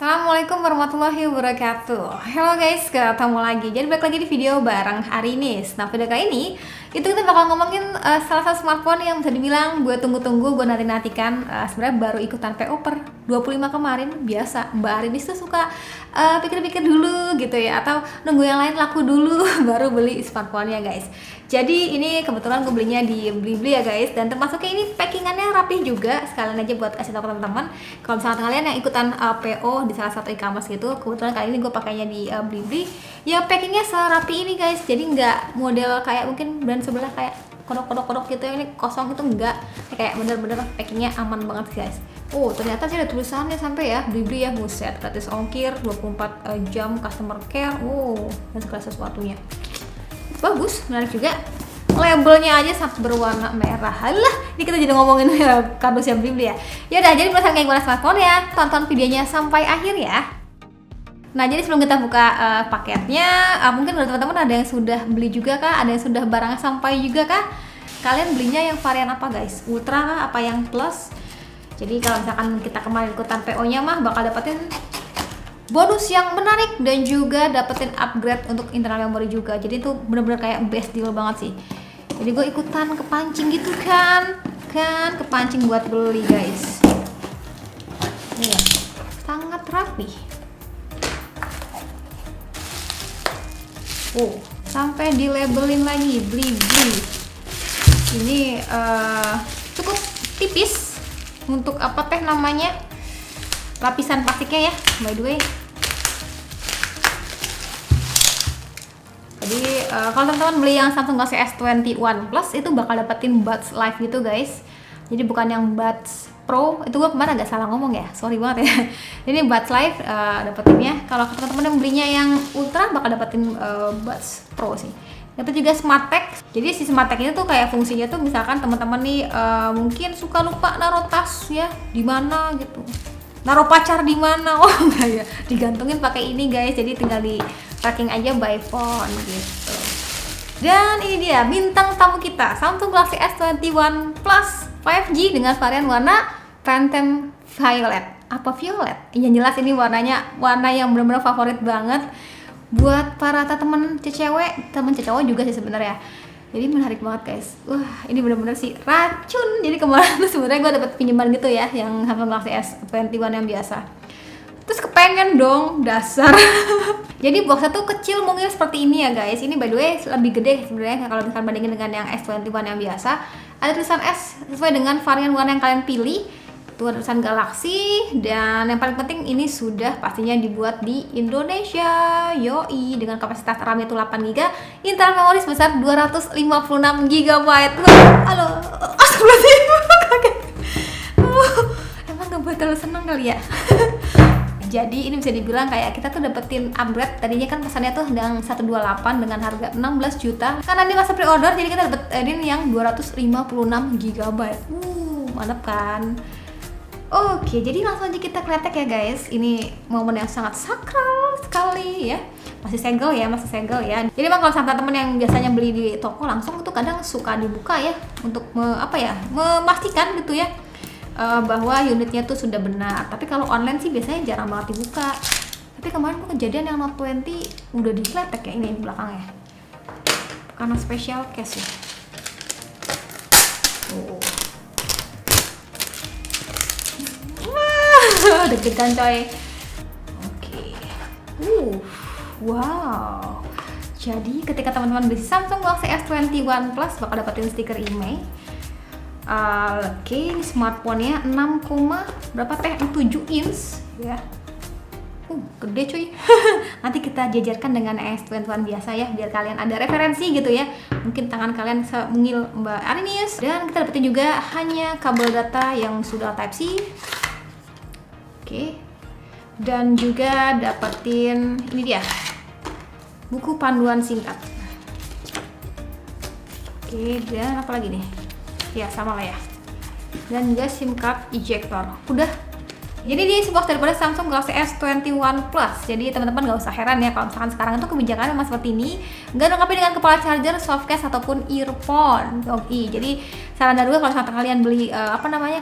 Assalamualaikum warahmatullahi wabarakatuh. Hello guys, ketemu lagi. Jadi balik lagi di video bareng Harinis. Nah, video kali ini itu kita bakal ngomongin salah satu smartphone yang bisa dibilang gue tunggu-tunggu, gue nanti-nantikan. Sebenarnya baru ikutan PO per 25 kemarin. Biasa Mbak Harinis tuh suka pikir-pikir dulu gitu ya, atau nunggu yang lain laku dulu baru beli smartphone-nya guys. Jadi ini kebetulan gue belinya di Blibli ya guys, dan termasuknya ini packingannya rapih juga. Sekalian aja buat kasih tahu ke teman-teman, kalau misalnya kalian yang ikutan PO di salah satu e-commerce gitu, kebetulan kali ini gue pakainya di Blibli, ya packingnya serapi ini guys. Jadi nggak model kayak mungkin brand sebelah kayak kodok gitu, ini kosong itu enggak, kayak bener-bener packingnya aman banget guys. Oh, ternyata sih ada tulisannya sampai ya, Blibli ya, buset, gratis ongkir, 24 jam customer care, dan segala sesuatunya. Bagus, menarik juga. Labelnya aja sangat berwarna merah. Halah, ini kita jadi ngomongin kardusnya Blibli ya. Ya udah, jadi penasaran kayak gimana smartphone ya? Tonton videonya sampai akhir ya. Nah, jadi sebelum kita buka paketnya, mungkin udah teman-teman ada yang sudah beli juga kah? Ada yang sudah barangnya sampai juga kah? Kalian belinya yang varian apa guys? Ultra kah? Apa yang plus? Jadi kalau misalkan kita kemarin ikutan PO-nya mah bakal dapetin bonus yang menarik dan juga dapetin upgrade untuk internal memory juga. Jadi itu bener-bener kayak best deal banget sih. Jadi gue ikutan kepancing gitu kan kepancing buat beli guys. Iya, sangat rapi. Sampai di labelin lagi Blibli. Ini cukup tipis untuk apa teh namanya, lapisan plastiknya ya, by the way. Jadi kalau teman-teman beli yang Samsung Galaxy S21 Plus itu bakal dapetin Buds Live gitu guys. Jadi bukan yang Buds Pro, itu gue kemarin agak salah ngomong ya, sorry banget ya. Ini Buds Live dapetinnya. Kalau teman-teman yang belinya yang Ultra bakal dapetin Buds Pro sih. Itu juga Smart Tag. Jadi si Smart Tag itu tuh kayak fungsinya tuh misalkan teman-teman nih mungkin suka lupa naruh tas ya di mana gitu, naruh pacar di mana, enggak ya, digantungin pakai ini guys. Jadi tinggal di tracking aja by phone gitu. Dan ini dia bintang tamu kita, Samsung Galaxy S21 Plus 5G dengan varian warna Phantom Violet. Apa violet? Yang jelas ini warnanya warna yang benar-benar favorit banget buat para temen cewek, temen cowok juga sih sebenarnya. Jadi menarik banget guys. Ini bener-bener sih racun. Jadi kemarin tuh sebenarnya gue dapet pinjaman gitu ya, yang Samsung Galaxy S21 yang biasa. Terus kepengen dong, dasar. Jadi boxnya tuh kecil mungkin seperti ini ya guys. Ini by the way lebih gede sebenarnya kalau misalkan bandingin dengan yang S21 yang biasa. Ada tulisan S sesuai dengan varian warna yang kalian pilih. Itu ada tulisan Galaxy, dan yang paling penting ini sudah pastinya dibuat di Indonesia. Yoi, dengan kapasitas RAM itu 8GB, internal memori sebesar 256GB. Halo, astagfirullahaladzim, kaget. Emang gak boleh terlalu senang kali ya. Jadi ini bisa dibilang kayak kita tuh dapetin upgrade. Tadinya kan pesannya tuh yang 128 dengan harga 16 juta. Karena ini masa pre-order, jadi kita dapetin yang 256GB. Mantap kan? Oke, jadi langsung aja kita kletek ya guys. Ini momen yang sangat sakral sekali ya. Masih segel ya. Jadi emang kalau sampai temen yang biasanya beli di toko langsung itu kadang suka dibuka ya, untuk memastikan gitu ya, bahwa unitnya tuh sudah benar. Tapi kalau online sih biasanya jarang banget dibuka. Tapi kemarin tuh kejadian yang Note 20 udah dikletek ya, ini belakangnya, karena special case ya. Deg-degan coy. Oke. Wow. Jadi ketika teman-teman beli Samsung Galaxy S21 Plus bakal dapetin stiker IMEI. Oke, ini smartphone-nya 7 inch ya. Gede cuy. Nanti kita jajarkan dengan S21 biasa ya, biar kalian ada referensi gitu ya. Mungkin tangan kalian semungil Mbak Harinis. Dan kita dapetin juga hanya kabel data yang sudah Type-C. Oke. Dan juga dapetin ini dia, buku panduan singkat. Oke, dan apa lagi nih? Ya sama lah ya. Dan juga SIM card ejector. Udah. Jadi di box daripada Samsung Galaxy S21 Plus. Jadi teman-teman gak usah heran ya kalau misalkan sekarang itu kebijakannya memang seperti ini, nggak dilengkapi dengan kepala charger, softcase ataupun earphone. Jadi saran dari gue kalau misalnya kalian beli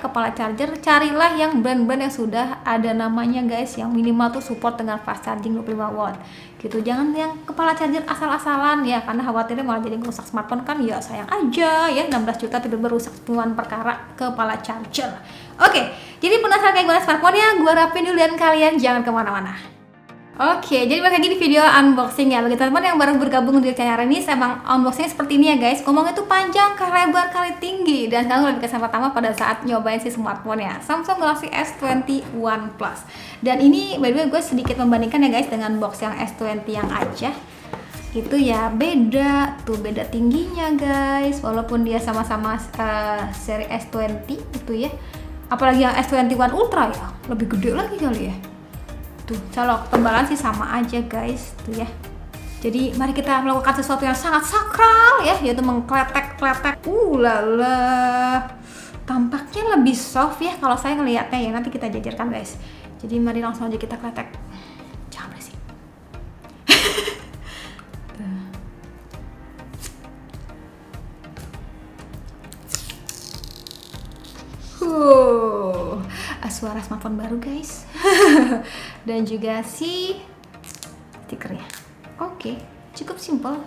kepala charger, carilah yang brand-brand yang sudah ada namanya guys, yang minimal tuh support dengan fast charging 25 watt gitu. Jangan yang kepala charger asal-asalan ya, karena khawatirnya malah jadi rusak smartphone kan ya, sayang aja ya, 16 juta tiba-tiba rusak cuman perkara kepala charger. Oke, jadi penasaran kayak gimana smartphone-nya, gue rapin dulu dan kalian jangan kemana-mana. Oke, jadi balik lagi di video unboxing ya. Bagi teman-teman yang baru bergabung di channel ini, saya emang unboxingnya seperti ini ya guys. Ngomongnya tuh panjang, lebar, kali tinggi. Dan sekarang udah dikasih pertama pada saat nyobain si smartphone ya, Samsung Galaxy S21 Plus. Dan ini by the way gue sedikit membandingkan ya guys dengan box yang S20 yang aja. Itu ya beda, tuh beda tingginya guys. Walaupun dia sama-sama seri S20 itu ya. Apalagi yang S21 Ultra ya, lebih gede lagi kali ya. Tuh, kalau ketebalan sih sama aja guys, tuh ya. Jadi mari kita melakukan sesuatu yang sangat sakral ya, yaitu mengkletek-kletek. Lala. Tampaknya lebih soft ya kalau saya ngelihatnya ya, nanti kita jajarkan guys. Jadi mari langsung aja kita kletek. Jangan berisik. Suara smartphone baru guys. Dan juga si stikernya. Oke, cukup simpel.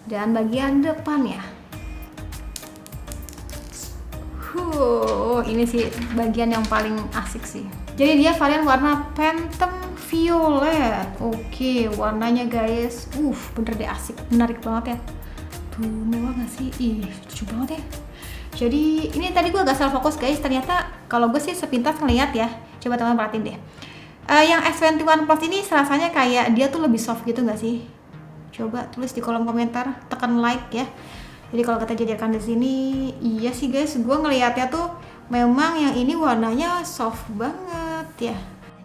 Dan bagian depan ya, ini sih bagian yang paling asik sih. Jadi dia varian warna Phantom Violet. Oke, warnanya guys, bener deh asik, menarik banget ya. Tuh mewah gak sih? Ih, lucu banget ya. Jadi ini tadi gue agak salah fokus guys, ternyata kalau gue sih sepintas ngeliat ya. Coba teman-teman perhatiin deh. Yang S21 Plus ini rasanya kayak dia tuh lebih soft gitu gak sih? Coba tulis di kolom komentar, tekan like ya. Jadi kalau kita jajarkan di sini, iya sih guys, gue ngeliatnya tuh memang yang ini warnanya soft banget ya.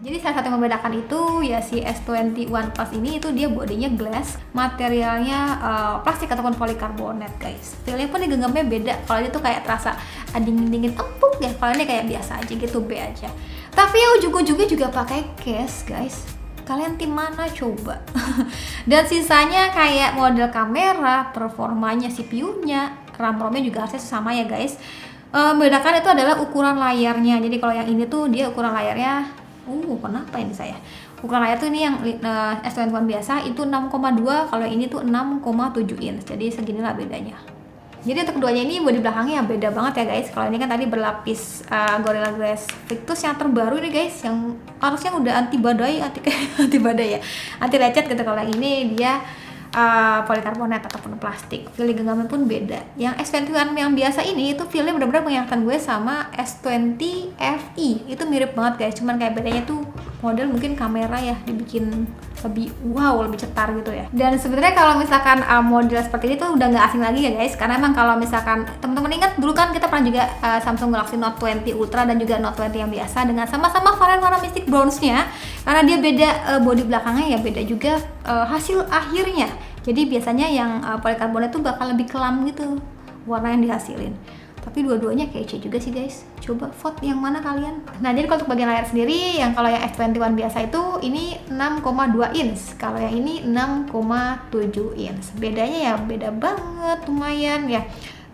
Jadi salah satu yang membedakan itu ya si S21 Plus ini itu dia bodinya glass, materialnya plastik ataupun polikarbonat guys. Feelnya pun digenggamnya beda. Kalau dia tuh kayak terasa dingin-dingin empuk ya. Kalau ini kayak biasa aja gitu, B aja. Tapi ya ujung-ujungnya juga pakai case guys. Kalian tim mana coba? Dan sisanya kayak model kamera, performanya CPU-nya, RAM-ROM-nya juga harusnya sama ya guys. Membedakan itu adalah ukuran layarnya. Jadi kalau yang ini tuh dia ukuran layarnya kenapa ini saya? Ukuran layar tuh ini yang S21 biasa itu 6,2, kalau ini tuh 6,7 inch. Jadi seginilah bedanya. Jadi untuk keduanya ini bodi belakangnya beda banget ya guys. Kalau ini kan tadi berlapis Gorilla Glass Victus yang terbaru ini guys, yang harusnya udah anti badai ya, anti lecet gitu. Kalau yang ini dia polikarbonat ataupun plastik. Feel genggamnya pun beda. Yang S21 yang biasa ini itu feelnya benar-benar mengingatkan gue sama S20 FE. Itu mirip banget guys, cuman kayak bedanya tuh model mungkin kamera ya dibikin lebih lebih cetar gitu ya. Dan sebenarnya kalau misalkan model seperti ini tuh udah nggak asing lagi ya guys, karena emang kalau misalkan teman-teman ingat dulu kan kita pernah juga Samsung Galaxy Note 20 Ultra dan juga Note 20 yang biasa dengan sama-sama varian warna Mystic Bronze-nya. Karena dia beda bodi belakangnya ya, beda juga hasil akhirnya. Jadi biasanya yang polikarbonat tuh bakal lebih kelam gitu warna yang dihasilin. Tapi dua-duanya kece juga sih guys. Coba vote yang mana kalian. Nah jadi kalau untuk bagian layar sendiri, yang kalau yang S21 biasa itu ini 6,2 inch, kalau yang ini 6,7 inch. Bedanya ya beda banget, lumayan ya.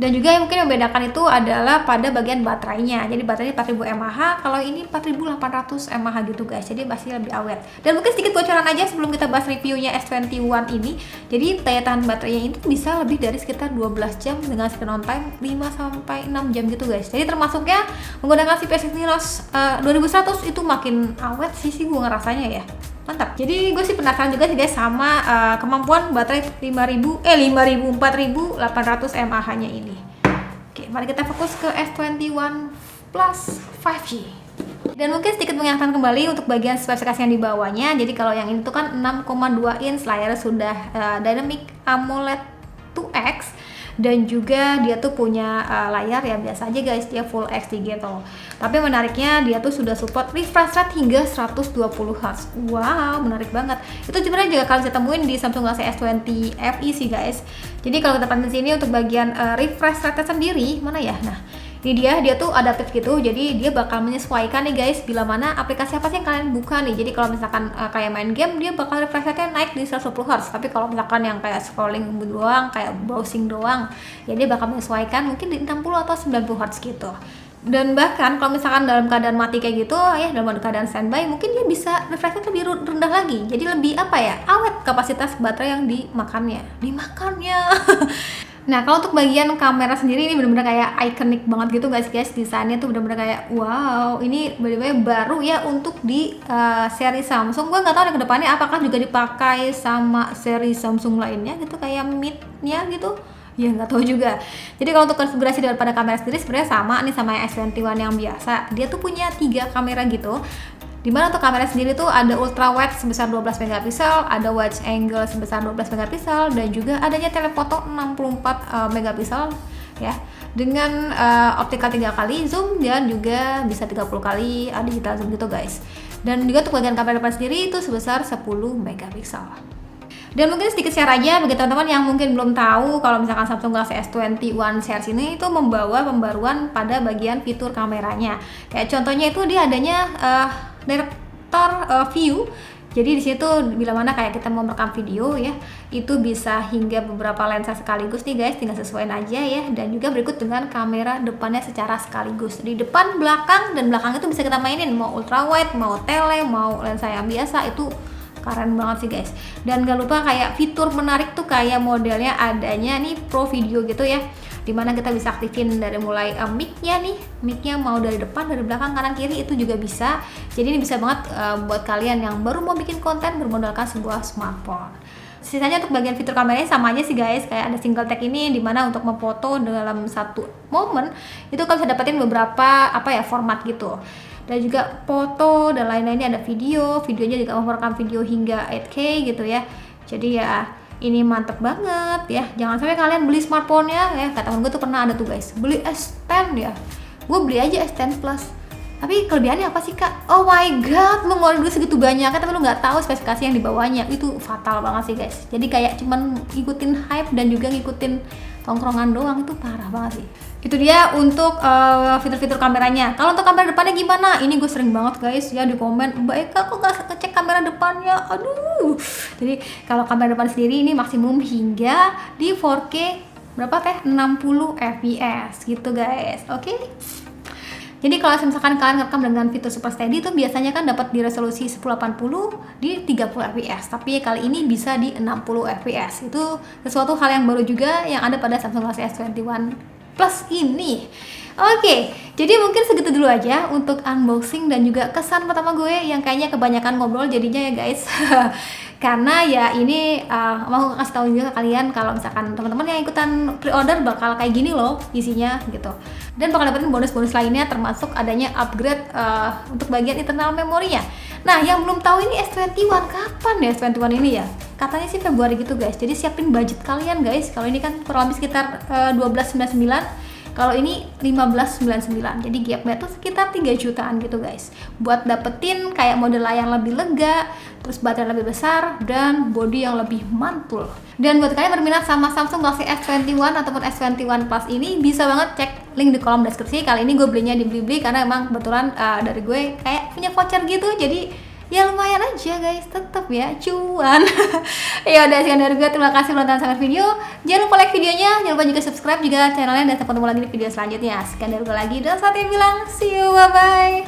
Dan juga yang mungkin membedakan itu adalah pada bagian baterainya. Jadi baterainya 4000 mAh, kalau ini 4800 mAh gitu guys. Jadi pasti lebih awet. Dan mungkin sedikit bocoran aja sebelum kita bahas reviewnya S21 ini. Jadi daya tahan baterainya ini bisa lebih dari sekitar 12 jam dengan screen on time 5-6 jam gitu guys. Jadi termasuknya menggunakan CPU Exynos 2100 itu makin awet sih gue ngerasanya ya. Mantap. Jadi gue sih penasaran juga sih guys sama kemampuan baterai 4800 mAh nya ini. Oke, mari kita fokus ke S21 Plus 5G. Dan mungkin sedikit mengingatkan kembali untuk bagian spesifikasi yang di bawahnya. Jadi kalau yang ini tuh kan 6,2 inch, layarnya sudah Dynamic AMOLED 2X. Dan juga dia tuh punya layar ya biasa aja guys, dia Full HD gitu. Tapi menariknya dia tuh sudah support refresh rate hingga 120 Hz. Wow, menarik banget. Itu sebenarnya juga kalian bisa temuin di Samsung Galaxy S20 FE sih guys. Jadi kalau kita perhatiin sini untuk bagian refresh rate sendiri, mana ya? Nah, Ini dia tuh adaptif gitu, jadi dia bakal menyesuaikan nih guys bila mana aplikasi apa sih yang kalian buka nih. Jadi kalau misalkan kayak main game, dia bakal refresh rate-nya naik di 120 Hz. Tapi kalau misalkan yang kayak scrolling doang, kayak browsing doang, ya dia bakal menyesuaikan mungkin di 60 atau 90 Hz gitu. Dan bahkan kalau misalkan dalam keadaan mati kayak gitu ya, dalam keadaan standby, mungkin dia bisa refresh rate lebih rendah lagi. Jadi lebih apa ya, awet kapasitas baterai yang dimakannya. Nah, kalau untuk bagian kamera sendiri ini bener-bener kayak ikonik banget gitu guys. Desainnya tuh bener-bener kayak wow, ini bener-bener baru ya untuk di seri Samsung. Gue nggak tahu nih kedepannya apakah juga dipakai sama seri Samsung lainnya gitu, kayak Mid-nya gitu. Ya nggak tahu juga. Jadi kalau untuk konfigurasi daripada kamera sendiri sebenarnya sama nih sama S21 yang biasa. Dia tuh punya 3 kamera gitu. Dimana untuk kamera sendiri tuh ada ultra wide sebesar 12 megapiksel, ada wide angle sebesar 12 megapiksel, dan juga adanya telefoto 64 megapiksel ya, dengan optical 3 kali zoom dan juga bisa 30 kali digital zoom gitu guys. Dan juga untuk bagian kamera depan sendiri itu sebesar 10 megapiksel. Dan mungkin sedikit share aja bagi teman-teman yang mungkin belum tahu kalau misalkan Samsung Galaxy S21 series ini itu membawa pembaruan pada bagian fitur kameranya. Kayak contohnya itu dia adanya director view. Jadi di situ bila mana kayak kita mau merekam video ya, itu bisa hingga beberapa lensa sekaligus nih guys, tinggal sesuaiin aja ya. Dan juga berikut dengan kamera depannya secara sekaligus. Di depan, belakang, dan belakang itu bisa kita mainin mau ultra wide, mau tele, mau lensa yang biasa, itu keren banget sih guys. Dan gak lupa kayak fitur menarik tuh kayak modelnya adanya nih Pro Video gitu ya, dimana kita bisa aktifin dari mulai mic-nya mau dari depan, dari belakang, kanan, kiri, itu juga bisa. Jadi ini bisa banget buat kalian yang baru mau bikin konten bermodalkan sebuah smartphone. Sisanya untuk bagian fitur kameranya sama aja sih guys, kayak ada single take ini dimana untuk memfoto dalam satu momen itu kalian bisa dapetin beberapa format gitu. Dan juga foto dan lain-lainnya, ada videonya juga merekam video hingga 8K gitu ya. Jadi ya ini mantep banget ya. Jangan sampai kalian beli smartphone-nya ya, kata temen gue tuh pernah ada tuh guys, beli S10 ya, gue beli aja S10 Plus, tapi kelebihannya apa sih kak? Oh my god, lu ngeluarin duit segitu banyak tapi lu nggak tahu spesifikasi yang dibawanya. Itu fatal banget sih guys. Jadi kayak cuman ngikutin hype dan juga ngikutin tongkrongan doang, itu parah banget sih. Itu dia untuk fitur-fitur kameranya. Kalau untuk kamera depannya gimana? Ini gue sering banget guys ya di komen, Mbak Eka kok nggak ngecek kamera depannya? Aduh. Jadi kalau kamera depan sendiri ini maksimum hingga di 4K berapa teh? 60 fps gitu guys. Oke. Jadi kalau misalkan kalian rekam dengan fitur Super Steady itu biasanya kan dapat di resolusi 1080 di 30 fps, tapi kali ini bisa di 60 fps. Itu sesuatu hal yang baru juga yang ada pada Samsung Galaxy S21 Plus ini. Oke, jadi mungkin segitu dulu aja untuk unboxing dan juga kesan pertama gue yang kayaknya kebanyakan ngobrol jadinya ya guys. Karena ya ini mau kasih tahu juga ke kalian kalau misalkan teman-teman yang ikutan pre-order bakal kayak gini loh isinya gitu. Dan bakal dapetin bonus-bonus lainnya termasuk adanya upgrade untuk bagian internal memorinya. Nah, yang belum tahu ini S21 kapan ya S21 ini ya? Katanya sih Februari gitu guys. Jadi siapin budget kalian guys. Kalau ini kan kurang lebih sekitar 1299. Kalau ini 1599, jadi gapnya tuh sekitar 3 jutaan gitu guys. Buat dapetin kayak model layar lebih lega, terus baterai lebih besar, dan body yang lebih mantul. Dan buat kalian berminat sama Samsung Galaxy S21 ataupun S21 Plus ini, bisa banget cek link di kolom deskripsi. Kali ini gue belinya di Blibli karena emang kebetulan dari gue kayak punya voucher gitu, jadi ya lumayan aja guys, tetep ya cuan. Ya udah, sekian dari gue, terima kasih udah nonton sampai video. Jangan lupa like videonya, jangan lupa juga subscribe juga channelnya, dan sampai ketemu lagi di video selanjutnya. Sekian dari gue lagi, dan saatnya bilang see you, bye bye.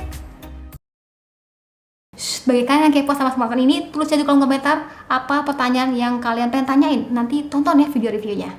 Bagi kalian yang kepo sama smartphone ini, tulis aja di kolom komentar apa pertanyaan yang kalian pengen tanyain. Nanti tonton ya video reviewnya.